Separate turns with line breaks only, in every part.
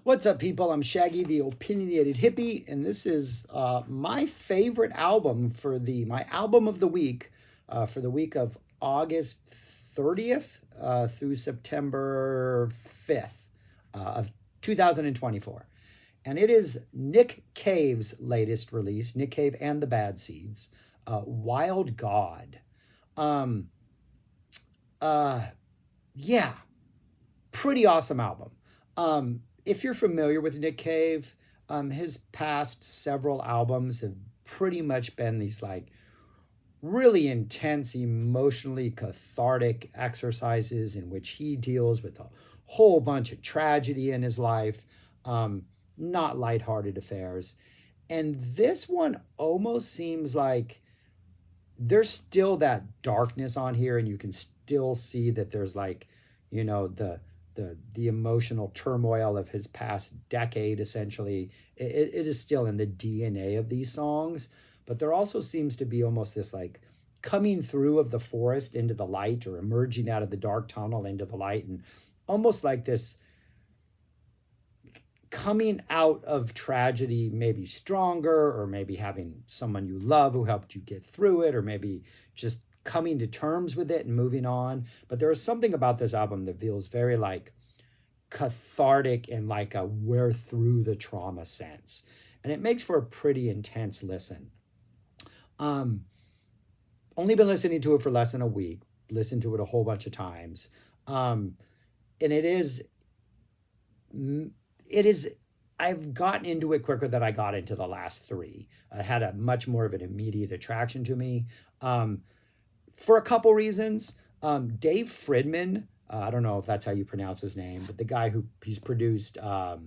What's up, people? I'm Shaggy, the opinionated hippie, and this is my favorite album for my album of the week for the week of August 30th through September 5th of 2024. And it is Nick Cave's latest release, Nick Cave and the Bad Seeds, Wild God. Um, uh, yeah, pretty awesome album. If you're familiar with Nick Cave, his past several albums have pretty much been these like really intense, emotionally cathartic exercises in which he deals with a whole bunch of tragedy in his life, not lighthearted affairs. And this one almost seems like there's still that darkness on here, and you can still see that there's like, the emotional turmoil of his past decade. Essentially, it is still in the DNA of these songs, but there also seems to be almost this like coming through of the forest into the light, or emerging out of the dark tunnel into the light, and almost like this coming out of tragedy, maybe stronger, or maybe having someone you love who helped you get through it, or maybe just coming to terms with it and moving on. But there is something about this album that feels very like cathartic and like a we're through the trauma sense. And it makes for a pretty intense listen. Um, Only been listening to it for less than a week, listened to it a whole bunch of times. Um, and it is I've gotten into it quicker than I got into the last three. It had a much more of an immediate attraction to me, um, for a couple reasons. Dave Fridman, I don't know if that's how you pronounce his name, but the guy who he's produced uh,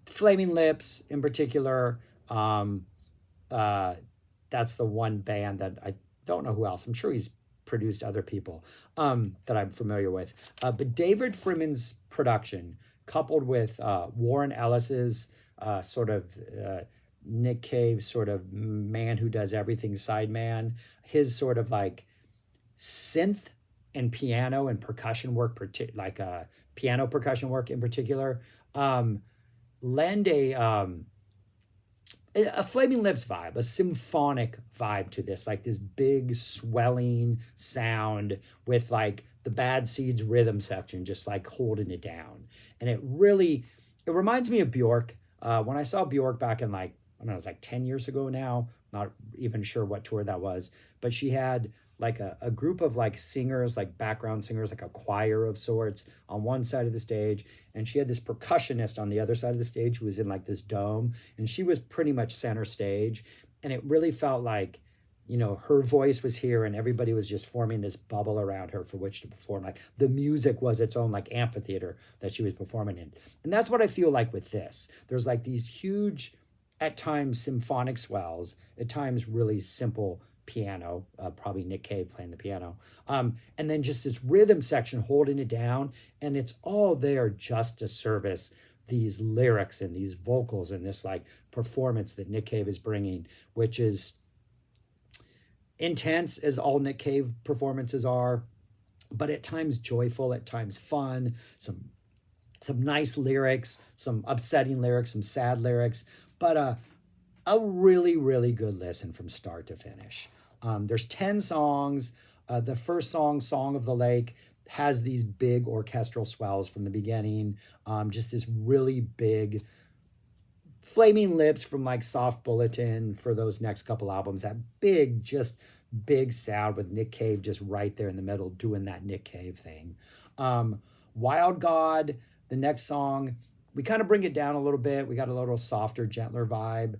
Flaming Lips in particular. Uh, that's the one band that I don't know who else. I'm sure he's produced other people that I'm familiar with. But David Freeman's production, coupled with Warren Ellis's sort of Nick Cave sort of man who does everything sideman, his sort of like synth and piano and percussion work, like piano percussion work in particular, um, lend a Flaming Lips vibe, a symphonic vibe to this, like this big swelling sound with like the Bad Seeds rhythm section just like holding it down. And it reminds me of Bjork. When I saw Bjork back in like, I don't know, it was like 10 years ago now, not even sure what tour that was, but she had like a group of like singers, like background singers, like a choir of sorts on one side of the stage. And she had this percussionist on the other side of the stage who was in like this dome. And she was pretty much center stage. And it really felt like, her voice was here and everybody was just forming this bubble around her for which to perform. Like the music was its own like amphitheater that she was performing in. And that's what I feel like with this. There's like these huge, at times symphonic swells, at times really simple piano, probably Nick Cave playing the piano, and then just this rhythm section holding it down, and it's all there just to service these lyrics and these vocals and this like performance that Nick Cave is bringing, which is intense as all Nick Cave performances are, but at times joyful, at times fun, some nice lyrics, some upsetting lyrics, some sad lyrics, but a really, really good listen from start to finish. There's 10 songs. The first song, Song of the Lake, has these big orchestral swells from the beginning. Just this really big Flaming Lips from like Soft Bulletin for those next couple albums. That big, just big sound with Nick Cave just right there in the middle doing that Nick Cave thing. Wild God, the next song, we kind of bring it down a little bit. We got a little softer, gentler vibe.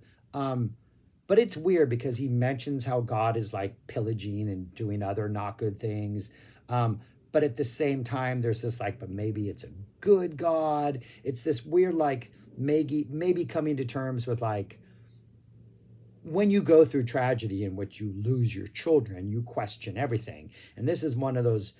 But it's weird because he mentions how God is like pillaging and doing other not good things. But at the same time, there's this like, but maybe it's a good God. It's this weird, like, maybe coming to terms with like, when you go through tragedy in which you lose your children, you question everything. And this is one of those,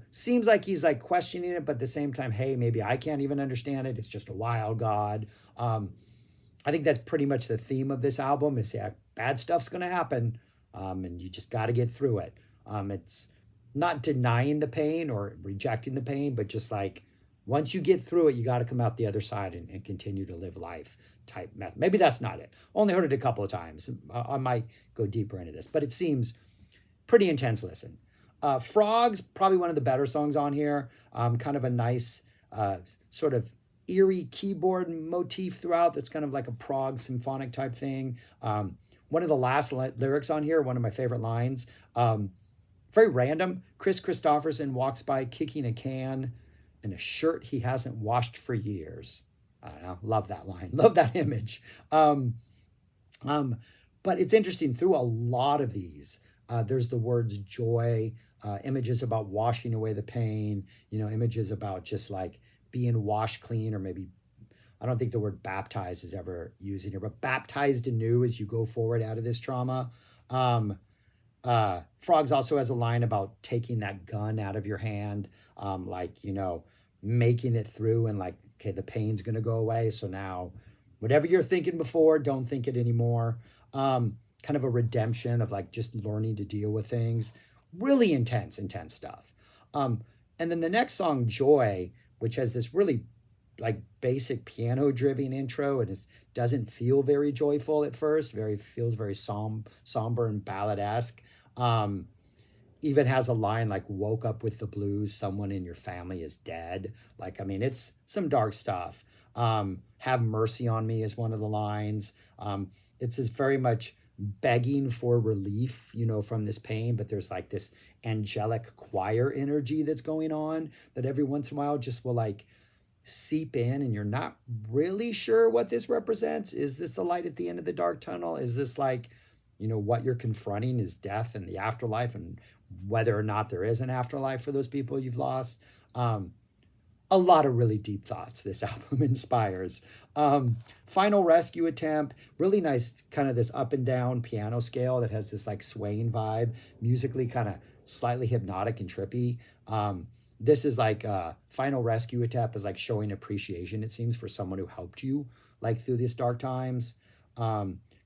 seems like he's like questioning it, but at the same time, hey, maybe I can't even understand it. It's just a wild God. I think that's pretty much the theme of this album is, yeah, bad stuff's going to happen, and you just got to get through it. It's not denying the pain or rejecting the pain, but just like Once you get through it, you got to come out the other side and continue to live life type method. Maybe that's not it. Only heard it a couple of times. I might go deeper into this, but it seems pretty intense listen. Frogs, probably one of the better songs on here. Kind of a nice sort of eerie keyboard motif throughout that's kind of like a prog symphonic type thing. One of the last lyrics on here, one of my favorite lines, very random. Chris Christopherson walks by kicking a can in a shirt he hasn't washed for years. I don't know, love that line, love that image. But it's interesting, through a lot of these, there's the words joy, images about washing away the pain, images about just like being washed clean, or maybe, I don't think the word baptized is ever used in here, but baptized anew as you go forward out of this trauma. Frogs also has a line about taking that gun out of your hand, making it through, and like, okay, the pain's going to go away. So now whatever you're thinking before, don't think it anymore. Kind of a redemption of like just learning to deal with things. Really intense stuff. And then the next song, Joy, which has this really like basic piano driven intro, and it doesn't feel very joyful at first. Feels very somber and ballad-esque. Even has a line like, woke up with the blues, someone in your family is dead. Like, I mean, it's some dark stuff. Have mercy on me is one of the lines. It's this very much begging for relief, from this pain, but there's like this angelic choir energy that's going on that every once in a while just will like seep in, and you're not really sure what this represents. Is this the light at the end of the dark tunnel? Is this like, what you're confronting is death and the afterlife, and whether or not there is an afterlife for those people you've lost? A lot of really deep thoughts this album inspires. Final Rescue Attempt, really nice, kind of this up and down piano scale that has this like swaying vibe, musically kind of slightly hypnotic and trippy. This is like Final Rescue Attempt is like showing appreciation, it seems, for someone who helped you like through these dark times.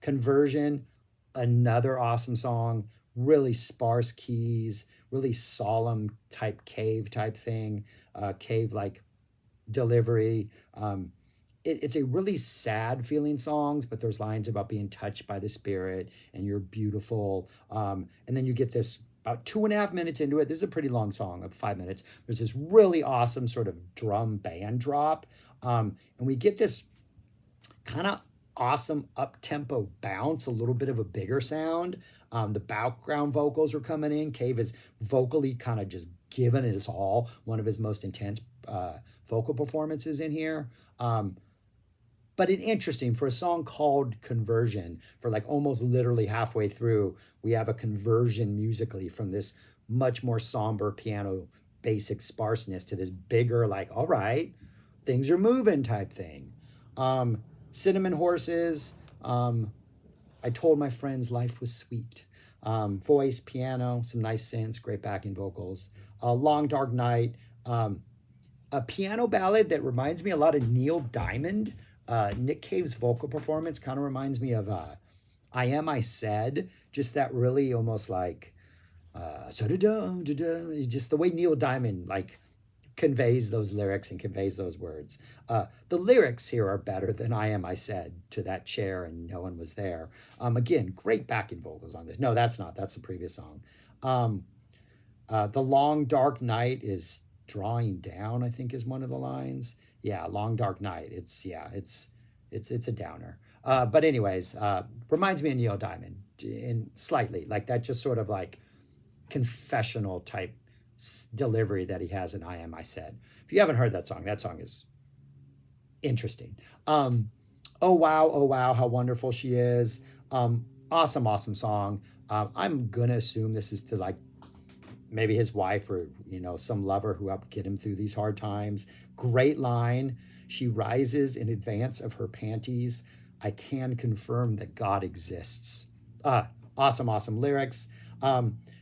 Conversion, another awesome song, really sparse keys, really solemn type cave type thing, cave like delivery. It's a really sad feeling songs, but there's lines about being touched by the spirit and you're beautiful. And then you get this about 2.5 minutes into it. This is a pretty long song of 5 minutes. There's this really awesome sort of drum band drop. And we get this kind of awesome up-tempo bounce, a little bit of a bigger sound. The background vocals are coming in. Cave is vocally kind of just giving it his all. One of his most intense vocal performances in here. But it's interesting, for a song called Conversion, for like almost literally halfway through, we have a conversion musically from this much more somber piano basic sparseness to this bigger, like, all right, things are moving type thing. Cinnamon Horses, I told my friends life was sweet. Voice, piano, some nice synths, great backing vocals. Long Dark Night, a piano ballad that reminds me a lot of Neil Diamond. Nick Cave's vocal performance kind of reminds me of I Am I Said, just that really almost like just the way Neil Diamond like conveys those lyrics and conveys those words. The lyrics here are better than I Am I Said, to that chair and no one was there. Again, great backing vocals on this. No, that's the previous song. The Long Dark Night is drawing down, I think, is one of the lines. Yeah, Long Dark Night. It's a downer. But anyways, reminds me of Neil Diamond in slightly, like that, just sort of like confessional type delivery that he has in I Am I Said. If you haven't heard that song is interesting. Oh wow, how wonderful she is. Awesome song. I'm gonna assume this is to like maybe his wife or some lover who helped get him through these hard times. Great line. She rises in advance of her panties. I can confirm that God exists. Awesome lyrics.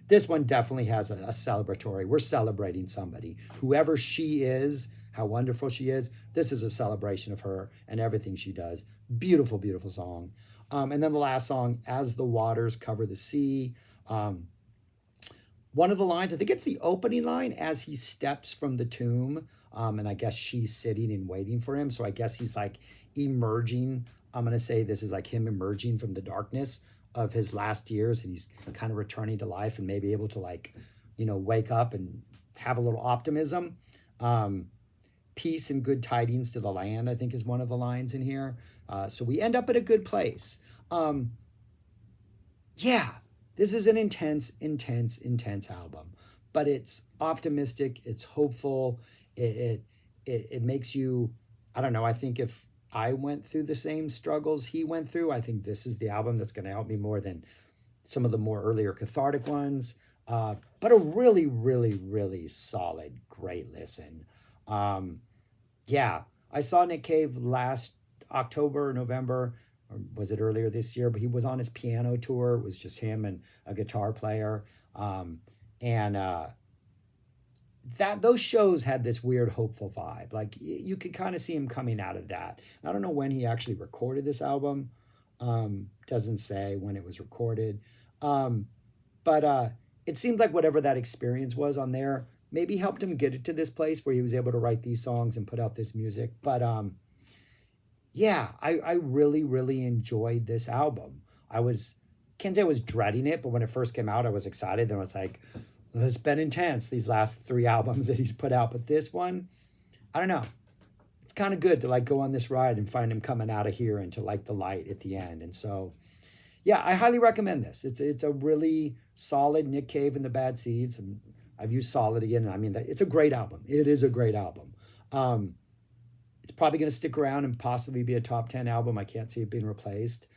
This one definitely has a celebratory. We're celebrating somebody. Whoever she is, how wonderful she is, this is a celebration of her and everything she does. Beautiful song. And then the last song, As the Waters Cover the Sea. One of the lines, I think it's the opening line, as he steps from the tomb. And I guess she's sitting and waiting for him. So I guess he's like emerging. I'm going to say this is like him emerging from the darkness of his last years, and he's kind of returning to life and maybe able to like, wake up and have a little optimism. Peace and good tidings to the land, I think, is one of the lines in here. So we end up at a good place. Yeah, this is an intense, intense, intense album, but it's optimistic. It's hopeful. It makes you, I don't know. I think if I went through the same struggles he went through, I think this is the album that's going to help me more than some of the more earlier cathartic ones. But a really, really, really solid, great listen. Yeah, I saw Nick Cave last October, November, or was it earlier this year? But he was on his piano tour. It was just him and a guitar player. And that those shows had this weird hopeful vibe. Like you could kind of see him coming out of that. I don't know when he actually recorded this album. Doesn't say when it was recorded. But it seemed like whatever that experience was on there maybe helped him get it to this place where he was able to write these songs and put out this music. But yeah, I really, really enjoyed this album. Can't say I was dreading it, but when it first came out, I was excited. Then I was like, it's been intense, these last 3 albums that he's put out. But this one, I don't know. It's kind of good to like go on this ride and find him coming out of here into like the light at the end. And so, yeah, I highly recommend this. It's a really solid Nick Cave and the Bad Seeds. And I've used solid again. And I mean, it's a great album. It is a great album. It's probably going to stick around and possibly be a top 10 album. I can't see it being replaced.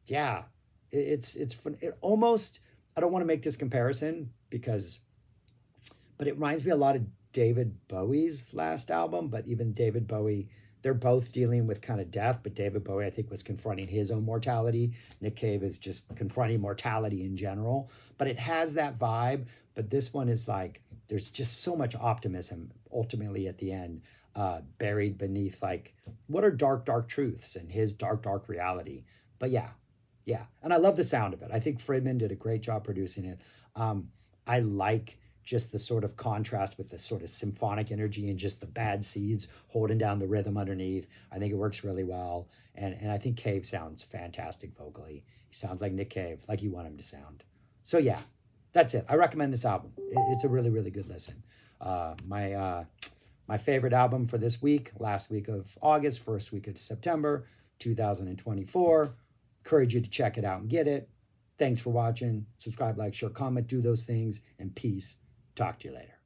Yeah, it's fun. It almost, I don't want to make this comparison but it reminds me a lot of David Bowie's last album. But even David Bowie, they're both dealing with kind of death, but David Bowie, I think, was confronting his own mortality. Nick Cave is just confronting mortality in general, but it has that vibe. But this one is like, there's just so much optimism ultimately at the end, buried beneath like, what are dark, dark truths and his dark, dark reality. But yeah. And I love the sound of it. I think Friedman did a great job producing it. I like just the sort of contrast with the sort of symphonic energy and just the Bad Seeds holding down the rhythm underneath. I think it works really well. And I think Cave sounds fantastic vocally. He sounds like Nick Cave, like you want him to sound. So yeah, that's it. I recommend this album. It's a really, really good listen. My favorite album for this week, last week of August, first week of September, 2024. Encourage you to check it out and get it. Thanks for watching. Subscribe, like, share, comment, do those things, and peace. Talk to you later.